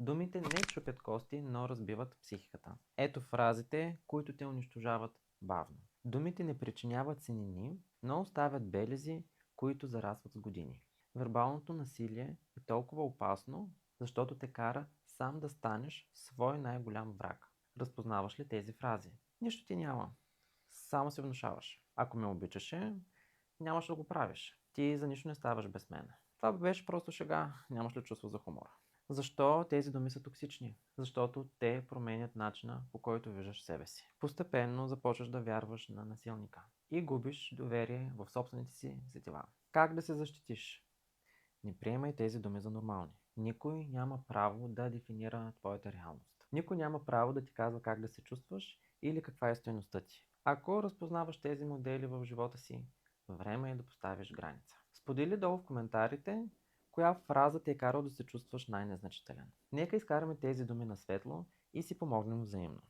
Думите не чупят кости, но разбиват психиката. Ето фразите, които те унищожават бавно. Думите не причиняват синини, но оставят белези, които зарастват с години. Вербалното насилие е толкова опасно, защото те кара сам да станеш свой най-голям враг. Разпознаваш ли тези фрази? Нищо ти няма. Само се внушаваш. Ако ме обичаше, нямаш да го правиш. Ти за нищо не ставаш без мен. Това беше просто шега. Нямаш ли чувство за хумор? Защо тези думи са токсични? Защото те променят начина, по който виждаш себе си. Постепенно започваш да вярваш на насилника и губиш доверие в собствените си сетива. Как да се защитиш? Не приемай тези думи за нормални. Никой няма право да дефинира твоята реалност. Никой няма право да ти казва как да се чувстваш или каква е стойността ти. Ако разпознаваш тези модели в живота си, време е да поставиш граница. Сподели долу в коментарите коя фраза те е карала да се чувстваш най-незначителен. Нека изкараме тези думи на светло и си помогнем взаимно.